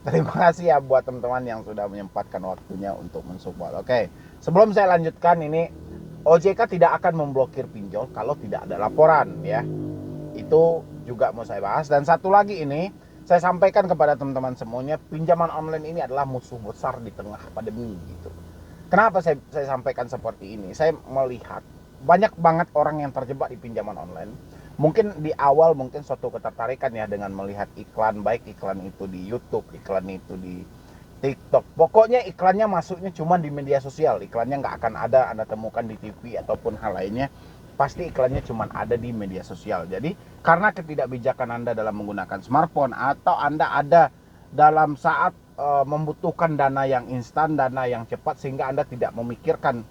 Terima kasih ya buat teman-teman yang sudah menyempatkan waktunya untuk mensupport. Oke, sebelum saya lanjutkan ini, OJK tidak akan memblokir pinjol kalau tidak ada laporan ya. Itu juga mau saya bahas. Dan satu lagi ini, saya sampaikan kepada teman-teman semuanya, pinjaman online ini adalah musuh besar di tengah pandemi gitu. Kenapa saya sampaikan seperti ini? Saya melihat banyak banget orang yang terjebak di pinjaman online. Mungkin di awal mungkin suatu ketertarikan ya dengan melihat iklan, baik iklan itu di YouTube, iklan itu di TikTok. Pokoknya iklannya masuknya cuma di media sosial. Iklannya nggak akan ada Anda temukan di TV ataupun hal lainnya. Pasti iklannya cuma ada di media sosial. Jadi karena ketidakbijakan Anda dalam menggunakan smartphone atau Anda ada dalam saat membutuhkan dana yang instan, dana yang cepat, sehingga Anda tidak memikirkan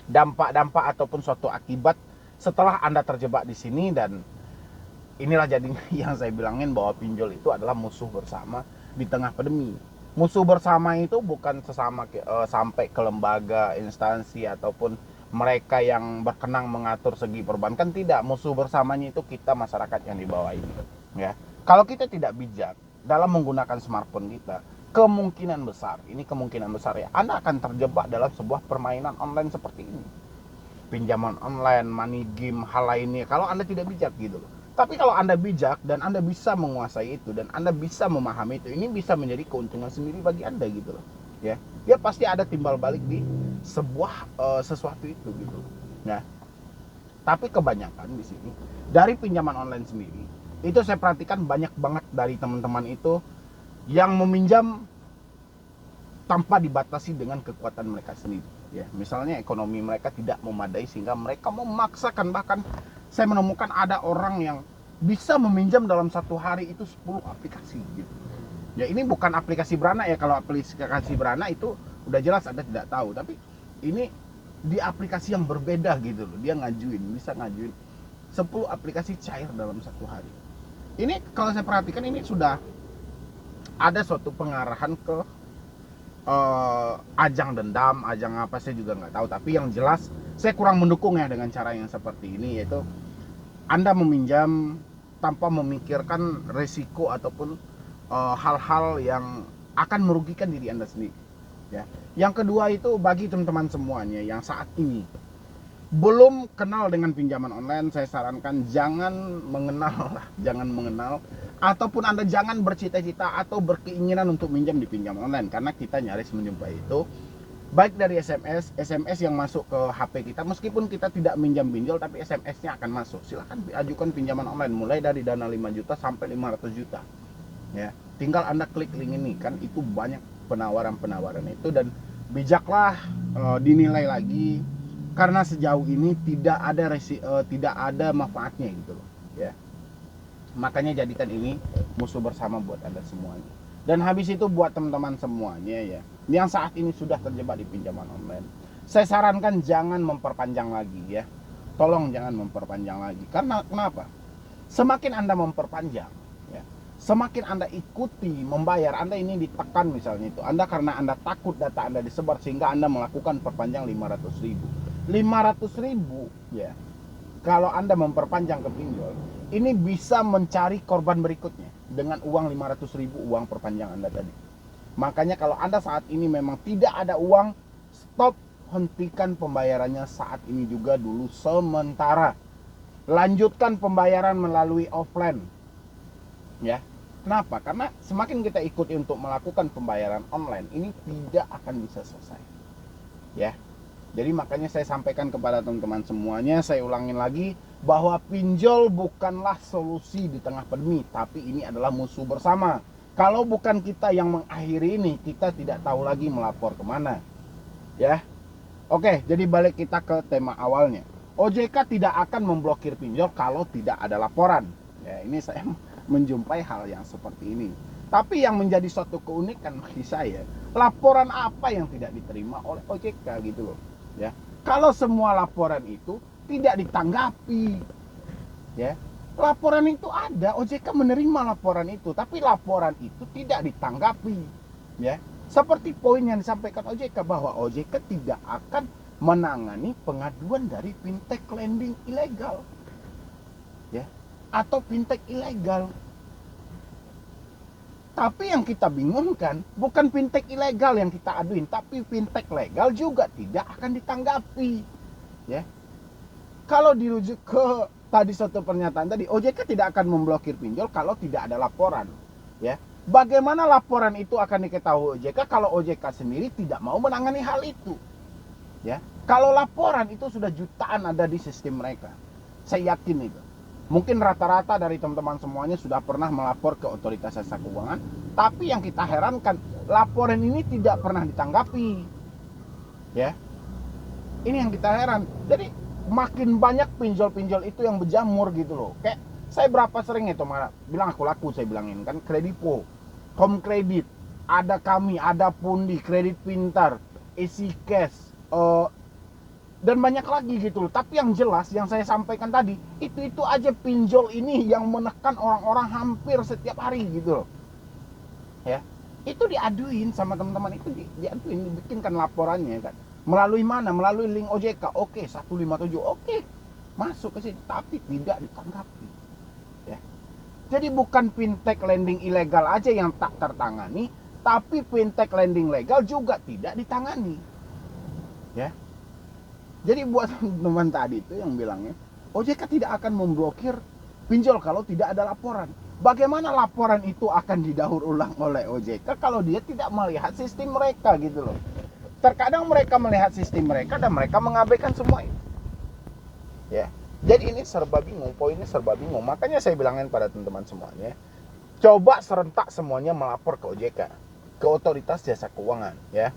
dampak-dampak ataupun suatu akibat setelah Anda terjebak di sini. Dan inilah jadinya yang saya bilangin bahwa pinjol itu adalah musuh bersama di tengah pandemi. Musuh bersama itu bukan sesama sampai ke lembaga, instansi ataupun mereka yang berkenang mengatur segi perbankan, tidak. Musuh bersamanya itu kita masyarakat yang di bawah ini ya. Kalau kita tidak bijak dalam menggunakan smartphone kita, kemungkinan besar ya Anda akan terjebak dalam sebuah permainan online seperti ini. Pinjaman online, money game, hal lainnya, kalau Anda tidak bijak gitu loh. Tapi kalau Anda bijak dan Anda bisa menguasai itu dan Anda bisa memahami itu, ini bisa menjadi keuntungan sendiri bagi Anda gitu loh. Ya, dia pasti ada timbal balik di sebuah sesuatu itu gitu. Ya. Tapi kebanyakan di sini dari pinjaman online sendiri, itu saya perhatikan banyak banget dari teman-teman itu yang meminjam tanpa dibatasi dengan kekuatan mereka sendiri ya. Misalnya ekonomi mereka tidak memadai sehingga mereka memaksakan, bahkan saya menemukan ada orang yang bisa meminjam dalam satu hari itu 10 aplikasi gitu ya. Ini bukan aplikasi beranak ya. Kalau aplikasi beranak itu udah jelas Anda tidak tahu, tapi ini di aplikasi yang berbeda gitu loh. Dia bisa ngajuin 10 aplikasi cair dalam satu hari. Ini kalau saya perhatikan ini sudah ada suatu pengarahan ke ajang dendam, ajang apa saya juga nggak tahu. Tapi yang jelas saya kurang mendukung ya dengan cara yang seperti ini, yaitu Anda meminjam tanpa memikirkan resiko ataupun hal-hal yang akan merugikan diri Anda sendiri ya. Yang kedua itu bagi teman-teman semuanya yang saat ini belum kenal dengan pinjaman online, saya sarankan jangan mengenal ataupun Anda jangan bercita-cita atau berkeinginan untuk minjam di pinjaman online, karena kita nyaris menjumpai itu baik dari SMS yang masuk ke HP kita. Meskipun kita tidak minjam pinjol, tapi SMS-nya akan masuk. Silahkan ajukan pinjaman online mulai dari dana 5 juta sampai 500 juta ya. Tinggal Anda klik link ini, kan itu banyak penawaran-penawaran itu. Dan bijaklah dinilai lagi, karena sejauh ini tidak ada manfaatnya gitu loh ya. Makanya jadikan ini musuh bersama buat Anda semuanya. Dan habis itu buat teman-teman semuanya ya yang saat ini sudah terjebak di pinjaman online, saya sarankan jangan memperpanjang lagi ya. Tolong jangan memperpanjang lagi. Karena kenapa? Semakin Anda memperpanjang ya, semakin Anda ikuti membayar, Anda ini ditekan misalnya itu. Anda karena Anda takut data Anda disebar sehingga Anda melakukan perpanjang 500 ribu ya. Kalau Anda memperpanjang ke pinjol, ini bisa mencari korban berikutnya dengan uang 500 ribu uang perpanjang Anda tadi. Makanya kalau Anda saat ini memang tidak ada uang, stop, hentikan pembayarannya saat ini juga dulu sementara. Lanjutkan pembayaran melalui offline ya. Kenapa? Karena semakin kita ikuti untuk melakukan pembayaran online, ini tidak akan bisa selesai ya. Jadi makanya saya sampaikan kepada teman-teman semuanya, saya ulangin lagi bahwa pinjol bukanlah solusi di tengah pandemi, tapi ini adalah musuh bersama. Kalau bukan kita yang mengakhiri ini, kita tidak tahu lagi melapor kemana ya. Oke, jadi balik kita ke tema awalnya. OJK tidak akan memblokir pinjol kalau tidak ada laporan ya. Ini saya menjumpai hal yang seperti ini. Tapi yang menjadi suatu keunikan bagi saya, laporan apa yang tidak diterima oleh OJK gitu loh ya. Kalau semua laporan itu tidak ditanggapi ya. Laporan itu ada, OJK menerima laporan itu, tapi laporan itu tidak ditanggapi ya. Seperti poin yang disampaikan OJK bahwa OJK tidak akan menangani pengaduan dari fintech lending ilegal ya, atau fintech ilegal. Tapi yang kita bingungkan bukan fintech ilegal yang kita aduin, tapi fintech legal juga tidak akan ditanggapi. Ya. Kalau dirujuk ke tadi suatu pernyataan tadi, OJK tidak akan memblokir pinjol kalau tidak ada laporan. Ya. Bagaimana laporan itu akan diketahui OJK kalau OJK sendiri tidak mau menangani hal itu? Ya. Kalau laporan itu sudah jutaan ada di sistem mereka. Saya yakin itu. Mungkin rata-rata dari teman-teman semuanya sudah pernah melapor ke otoritas jasa keuangan, tapi yang kita herankan, laporan ini tidak pernah ditanggapi. Ya. Ini yang kita heran. Jadi makin banyak pinjol-pinjol itu yang berjamur gitu loh. Kayak saya berapa sering itu bilang aku laku, saya bilangin kan, Kredipo, Home Credit, ada kami, ada Pundi, Kredit Pintar, Easy Cash, dan banyak lagi gitu loh. Tapi yang jelas yang saya sampaikan tadi, itu aja pinjol ini yang menekan orang-orang hampir setiap hari gitu loh. Ya. Itu diaduin sama teman-teman, itu diaduin, dibikinkan laporannya kan. Melalui mana? Melalui link OJK. Oke, 157. Oke. Masuk ke situ tapi tidak ditanggapi. Ya. Jadi bukan fintech lending ilegal aja yang tak tertangani, tapi fintech lending legal juga tidak ditangani. Ya. Jadi buat teman tadi itu yang bilangnya, OJK tidak akan memblokir pinjol kalau tidak ada laporan. Bagaimana laporan itu akan didaur ulang oleh OJK kalau dia tidak melihat sistem mereka gitu loh. Terkadang mereka melihat sistem mereka dan mereka mengabaikan semua itu. Ya. Jadi ini serba bingung, poinnya serba bingung. Makanya saya bilangin pada teman-teman semuanya, coba serentak semuanya melapor ke OJK, ke otoritas jasa keuangan, ya.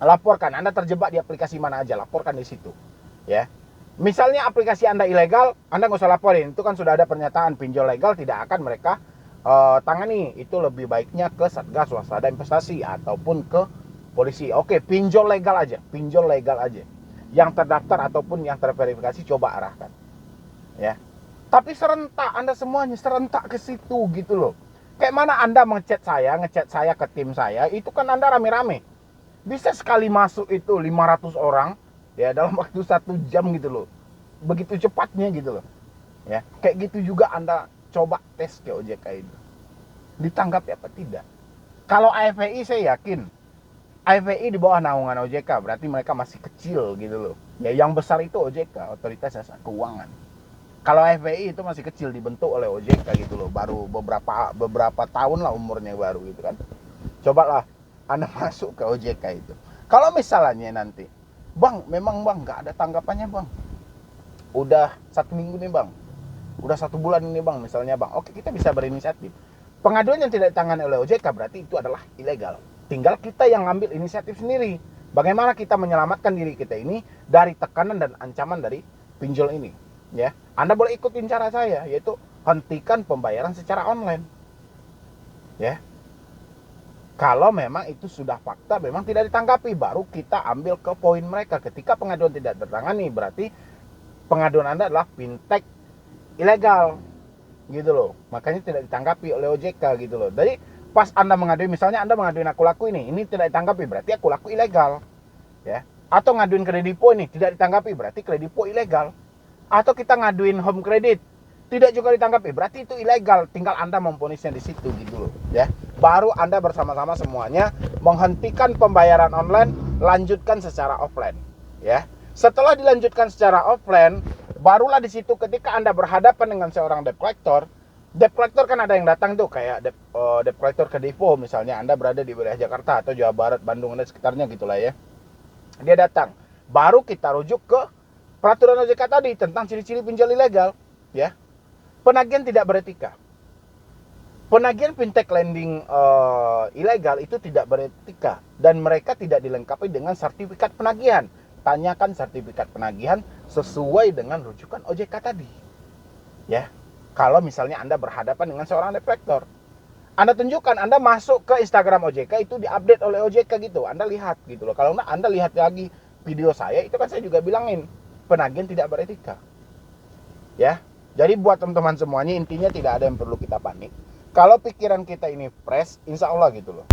Laporkan, Anda terjebak di aplikasi mana aja, laporkan di situ, ya. Misalnya aplikasi Anda ilegal, Anda nggak usah laporin, itu kan sudah ada pernyataan pinjol legal tidak akan mereka tangani. Itu lebih baiknya ke Satgas Waspada Investasi ataupun ke polisi. Oke, pinjol legal aja, yang terdaftar ataupun yang terverifikasi coba arahkan, ya. Tapi serentak, Anda semuanya serentak ke situ gitu loh. Kayak mana Anda ngechat saya ke tim saya, itu kan Anda rame-rame. Bisa sekali masuk itu 500 orang ya dalam waktu 1 jam gitu loh. Begitu cepatnya gitu loh. Ya, kayak gitu juga Anda coba tes ke OJK itu. Ditanggapi apa tidak? Kalau AFPI saya yakin AFPI di bawah naungan OJK, berarti mereka masih kecil gitu loh. Ya, yang besar itu OJK, Otoritas Jasa Keuangan. Kalau AFPI itu masih kecil, dibentuk oleh OJK gitu loh, baru beberapa tahun lah umurnya baru gitu kan. Cobalah Anda masuk ke OJK itu. Kalau misalnya nanti, Bang, memang Bang nggak ada tanggapannya Bang. Udah 1 minggu nih Bang. Udah 1 bulan ini Bang, misalnya Bang. Oke, kita bisa berinisiatif. Pengaduan yang tidak ditangani oleh OJK berarti itu adalah ilegal. Tinggal kita yang ngambil inisiatif sendiri. Bagaimana kita menyelamatkan diri kita ini dari tekanan dan ancaman dari pinjol ini. Ya, Anda boleh ikutin cara saya, yaitu hentikan pembayaran secara online. Ya. Kalau memang itu sudah fakta, memang tidak ditanggapi, baru kita ambil ke poin mereka. Ketika pengaduan tidak tertangani, berarti pengaduan Anda adalah fintech ilegal, gitu loh. Makanya tidak ditanggapi oleh OJK, gitu loh. Jadi pas Anda mengaduin, misalnya Anda mengaduin aku laku ini tidak ditanggapi, berarti aku laku ilegal, ya. Atau ngaduin Kredipo ini tidak ditanggapi, berarti Kredipo ilegal. Atau kita ngaduin Home Credit, tidak juga ditanggapi, berarti itu ilegal. Tinggal Anda memponisnya di situ, gitu loh, ya. Baru Anda bersama-sama semuanya menghentikan pembayaran online, lanjutkan secara offline, ya. Setelah dilanjutkan secara offline, barulah di situ ketika Anda berhadapan dengan seorang debt collector kan ada yang datang tuh kayak debt collector Kredipo misalnya, Anda berada di wilayah Jakarta atau Jawa Barat, Bandung dan sekitarnya gitulah ya. Dia datang, baru kita rujuk ke peraturan OJK tadi tentang ciri-ciri pinjol ilegal, ya. Penagihan tidak beretika. Penagihan fintech lending ilegal itu tidak beretika dan mereka tidak dilengkapi dengan sertifikat penagihan. Tanyakan sertifikat penagihan sesuai dengan rujukan OJK tadi. Ya. Kalau misalnya Anda berhadapan dengan seorang debt collector, Anda tunjukkan, Anda masuk ke Instagram OJK itu diupdate oleh OJK gitu. Anda lihat gitu loh. Kalau enggak Anda lihat lagi video saya, itu kan saya juga bilangin penagihan tidak beretika. Ya. Jadi buat teman-teman semuanya intinya tidak ada yang perlu kita panik. Kalau pikiran kita ini fresh, insya Allah gitu loh.